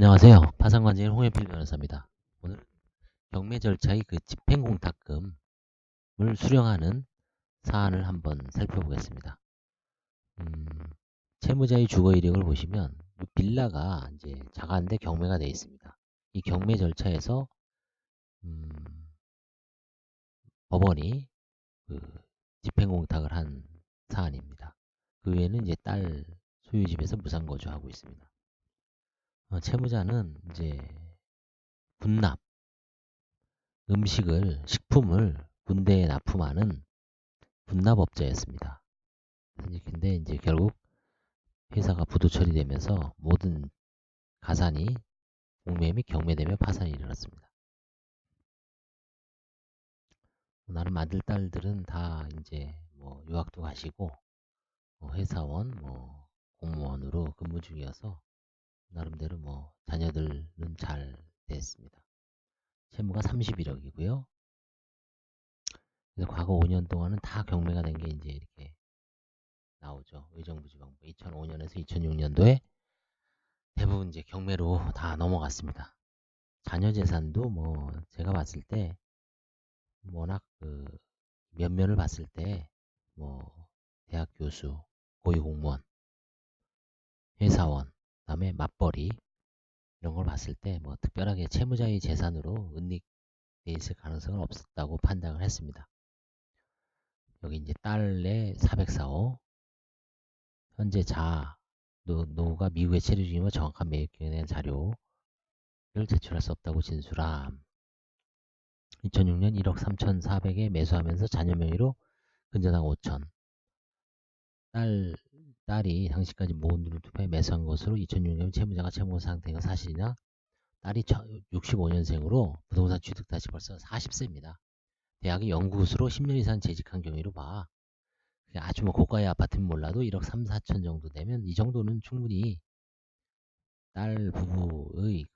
안녕하세요. 파산관제인 홍현필 변호사입니다. 오늘 경매 절차의 그 집행공탁금을 수령하는 사안을 한번 살펴보겠습니다. 채무자의 주거 이력을 보시면 빌라가 이제 자가인데 경매가 되어 있습니다. 이 경매 절차에서 법원이 그 집행공탁을 한 사안입니다. 그 외에는 이제 딸 소유집에서 무상거주하고 있습니다. 채무자는 이제 군납 식품을 군대에 납품하는 군납업자였습니다. 근데 이제 결국 회사가 부도 처리되면서 모든 가산이 공매 및 경매되며 파산이 일어났습니다. 나름 아들, 딸들은 다 이제 뭐 유학도 가시고 회사원, 공무원으로 근무 중이어서 나름대로 자녀들은 잘 됐습니다. 채무가 31억이고요. 그래서 과거 5년 동안은 다 경매가 된 게 이제 이렇게 나오죠. 의정부지방부 2005년에서 2006년도에 대부분 이제 경매로 다 넘어갔습니다. 자녀 재산도 제가 봤을 때 워낙 그 면면을 봤을 때 대학 교수, 고위공무원, 회사원, 그다음에 맞벌이 이런 걸 봤을 때 특별하게 채무자의 재산으로 은닉돼 있을 가능성은 없었다고 판단을 했습니다. 여기 이제 딸의 404호 현재 노가 미국에 체류 중이며 정확한 매입기에 대한 자료를 제출할 수 없다고 진술함. 2006년 1억 3,400에 매수하면서 자녀 명의로 근저당 5천. 딸이 당시까지 모은 돈을 투표에 매수한 것으로 2006년 채무자가 채무 상태인 건 사실이냐? 딸이 65년생으로 부동산 취득 다시 벌써 40세입니다. 대학의 연구소로 10년 이상 재직한 경위로 봐. 아주 고가의 아파트는 몰라도 1억 3, 4천 정도 되면 이 정도는 충분히 딸 부부의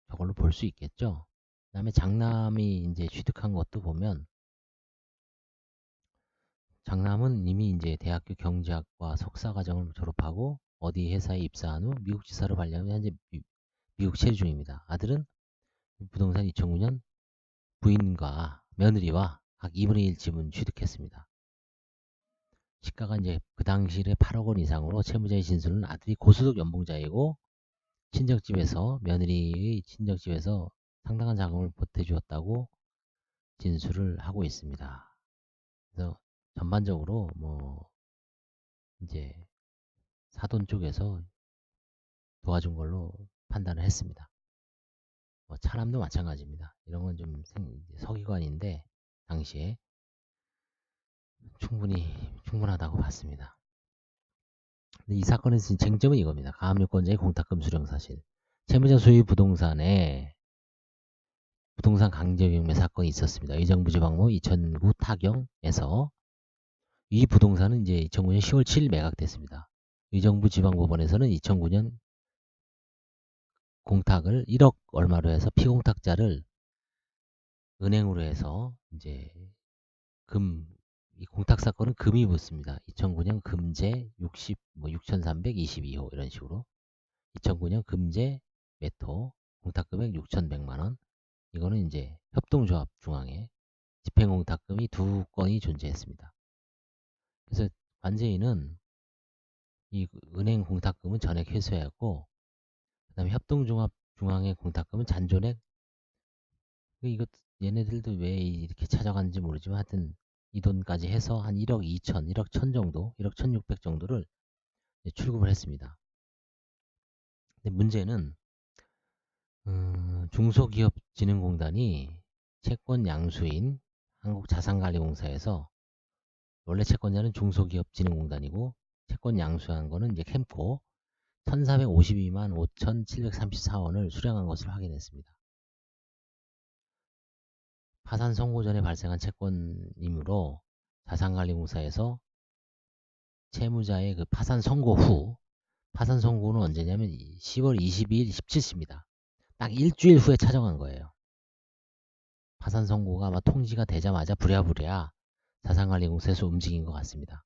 저걸로 볼 수 있겠죠. 그 다음에 장남이 이제 취득한 것도 보면 장남은 이미 이제 대학교 경제학과 석사과정을 졸업하고 어디 회사에 입사한 후 미국 지사로 발령하며 현재 미국 체류 중입니다. 아들은 부동산 2009년 부인과 며느리와 각 2분의 1 지분 취득했습니다. 시가가 이제 그 당시에 8억 원 이상으로 채무자의 진술은 아들이 고소득 연봉자이고 며느리의 친정집에서 상당한 자금을 보태주었다고 진술을 하고 있습니다. 그래서 전반적으로 이제 사돈 쪽에서 도와준 걸로 판단을 했습니다. 차남도 마찬가지입니다. 이런 건 좀 서기관인데 당시에 충분하다고 봤습니다. 근데 이 사건에서 쟁점은 이겁니다. 가압류권자의 공탁금 수령 사실. 채무자 소유 부동산에 부동산 강제경매 사건이 있었습니다. 의정부지방법 2009 타경에서 이 부동산은 이제 2009년 10월 7일 매각됐습니다. 의정부지방법원에서는 2009년 공탁을 1억 얼마로 해서 피공탁자를 은행으로 해서 이제 이 공탁 사건은 금이 붙습니다. 2009년 금제 6322호 이런 식으로 2009년 금제 매토 공탁금액 6100만원 이거는 이제 협동조합 중앙에 집행공탁금이 2건이 존재했습니다. 그래서 관제인은 이 은행 공탁금은 전액 회수했고 그 다음에 협동조합 중앙의 공탁금은 잔존액 이것 얘네들도 왜 이렇게 찾아갔는지 모르지만 하여튼 이 돈까지 해서 한 1억 2천, 1억 1천 정도, 1억 1,600 정도를 출금을 했습니다. 근데 문제는 중소기업진흥공단이 채권 양수인 한국자산관리공사에서 원래 채권자는 중소기업진흥공단이고 채권 양수한 거는 이제 캠코 1,452만 5,734원을 수령한 것을 확인했습니다. 파산 선고 전에 발생한 채권이므로 자산관리공사에서 채무자의 그 파산 선고 후 파산 선고는 언제냐면 10월 22일 17시입니다. 딱 일주일 후에 찾아간 거예요. 파산 선고가 아마 통지가 되자마자 부랴부랴 자산관리공사에서 움직인 것 같습니다.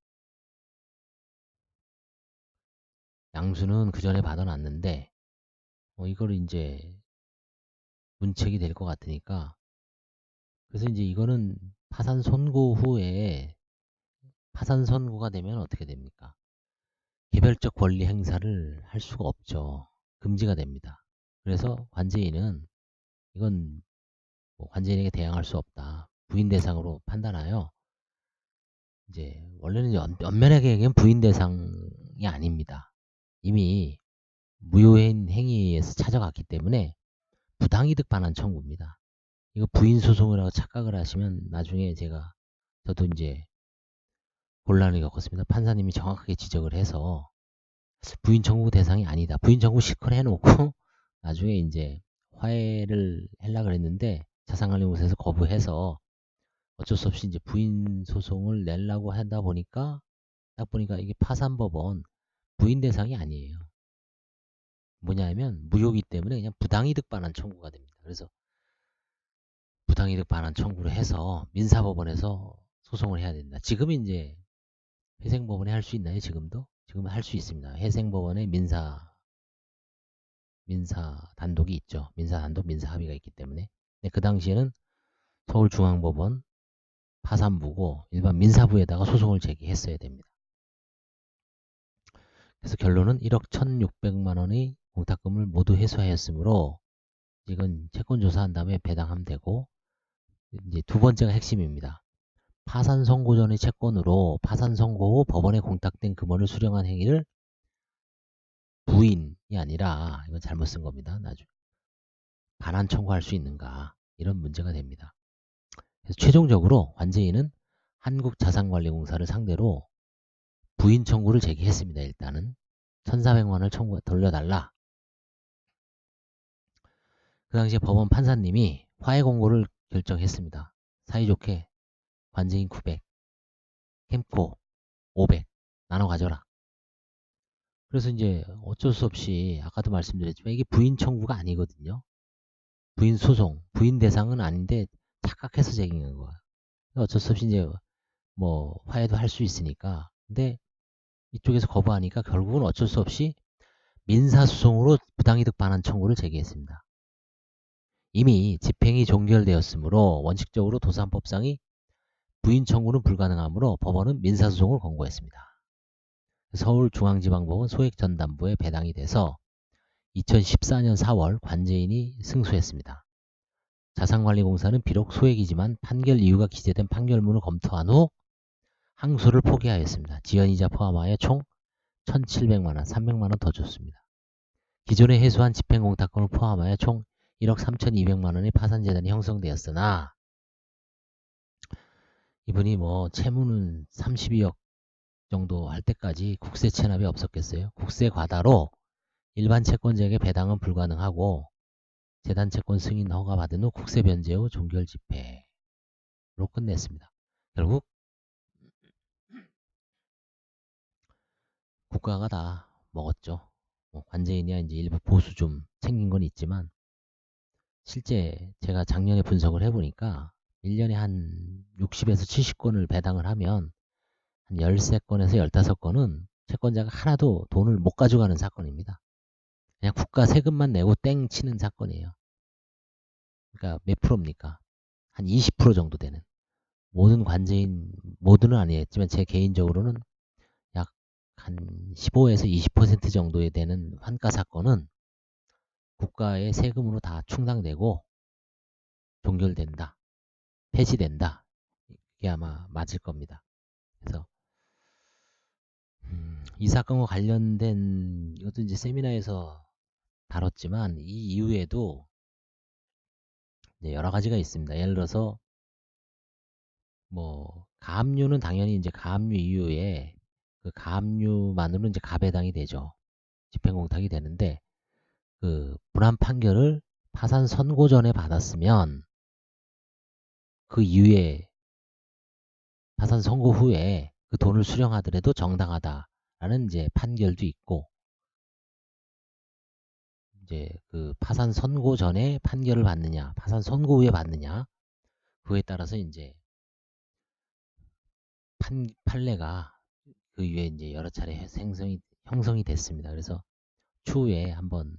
양수는 그 전에 받아놨는데 이거를 이제 문책이 될 것 같으니까, 그래서 이제 이거는 파산 선고 후에, 파산 선고가 되면 어떻게 됩니까? 개별적 권리 행사를 할 수가 없죠. 금지가 됩니다. 그래서 관제인은 이건 뭐 관제인에게 대항할 수 없다. 부인 대상으로 판단하여, 이제 원래는 이제 엄연하게 얘기하면 부인 대상이 아닙니다. 이미 무효인 행위에서 찾아갔기 때문에 부당이득 반환 청구입니다. 이거 부인 소송이라고 착각을 하시면 나중에 저도 이제 곤란을 겪었습니다. 판사님이 정확하게 지적을 해서 부인 청구 대상이 아니다. 부인 청구 실컷 해놓고 나중에 이제 화해를 하려고 했는데 자산관리공사에서 거부해서 어쩔 수 없이 이제 부인 소송을 내려고 하다 보니까 딱 보니까 이게 파산법원 부인 대상이 아니에요. 뭐냐면 무효이기 때문에 그냥 부당이득 반환 청구가 됩니다. 그래서 부당이득 반환 청구를 해서 민사법원에서 소송을 해야 된다. 지금 이제 회생법원에 할 수 있나요? 지금도? 지금은 할 수 있습니다. 회생법원에 민사 단독이 있죠. 민사 단독, 민사 합의가 있기 때문에. 근데 그 당시에는 서울중앙법원 파산부고 일반 민사부에다가 소송을 제기했어야 됩니다. 그래서 결론은 1억 1,600만 원의 공탁금을 모두 회수하였으므로 이건 채권 조사한 다음에 배당하면 되고, 이제 두 번째가 핵심입니다. 파산 선고 전의 채권으로 파산 선고 후 법원에 공탁된 금원을 수령한 행위를 부인이 아니라, 이건 잘못 쓴 겁니다. 나중에 반환 청구할 수 있는가, 이런 문제가 됩니다. 그래서 최종적으로 관제인은 한국자산관리공사를 상대로 부인 청구를 제기했습니다. 일단은 1,400만 원을 돌려달라. 그 당시에 법원 판사님이 화해 공고를 결정했습니다. 사이좋게 관제인 900, 캠코 500 나눠 가져라. 그래서 이제 어쩔 수 없이 아까도 말씀드렸지만 이게 부인 청구가 아니거든요. 부인 소송, 부인 대상은 아닌데 착각해서 제기한 거야. 어쩔 수 없이 이제 뭐 화해도 할 수 있으니까. 근데 이쪽에서 거부하니까 결국은 어쩔 수 없이 민사소송으로 부당이득 반환 청구를 제기했습니다. 이미 집행이 종결되었으므로 원칙적으로 도산법상의 부인 청구는 불가능하므로 법원은 민사소송을 권고했습니다. 서울중앙지방법원 소액전담부에 배당이 돼서 2014년 4월 관제인이 승소했습니다. 자산관리공사는 비록 소액이지만 판결 이유가 기재된 판결문을 검토한 후 항소를 포기하였습니다. 지연이자 포함하여 총 1,700만 원, 300만 원 더 줬습니다. 기존에 회수한 집행공탁금을 포함하여 총 1억 3,200만 원의 파산재단이 형성되었으나 이분이 뭐 채무는 32억 정도 할 때까지 국세 체납이 없었겠어요. 국세 과다로 일반 채권자에게 배당은 불가능하고 재단 채권 승인 허가 받은 후 국세 변제 후 종결 집행으로 끝냈습니다. 결국 국가가 다 먹었죠. 관제인이야 이제 일부 보수 좀 챙긴 건 있지만 실제 제가 작년에 분석을 해보니까 1년에 한 60에서 70건을 배당을 하면 한 13건에서 15건은 채권자가 하나도 돈을 못 가져가는 사건입니다. 그냥 국가 세금만 내고 땡 치는 사건이에요. 그러니까 몇 프로입니까? 한 20% 정도 되는. 모든 관제인, 모두는 아니었지만 제 개인적으로는 약 한 15에서 20% 정도에 되는 환가 사건은 국가의 세금으로 다 충당되고 종결된다, 폐지된다. 이게 아마 맞을 겁니다. 그래서 이 사건과 관련된 이것도 이제 세미나에서 다뤘지만 이 이후에도 이제 여러 가지가 있습니다. 예를 들어서 뭐 가압류는 당연히 이제 가압류 이후에 그 가압류만으로 이제 가배당이 되죠. 집행공탁이 되는데 그 불안 판결을 파산 선고 전에 받았으면 그 이후에 파산 선고 후에 그 돈을 수령하더라도 정당하다라는 이제 판결도 있고, 이제 그 파산 선고 전에 판결을 받느냐, 파산 선고 후에 받느냐, 그거에 따라서 이제 판례가 그 이후에 이제 여러 차례 형성이 됐습니다. 그래서 추후에 한번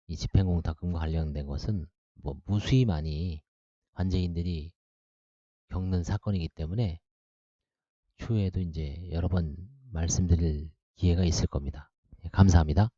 이 집행공탁금과 관련된 것은 뭐 무수히 많이 관제인들이 겪는 사건이기 때문에 추후에도 이제 여러 번 말씀드릴 기회가 있을 겁니다. 예, 감사합니다.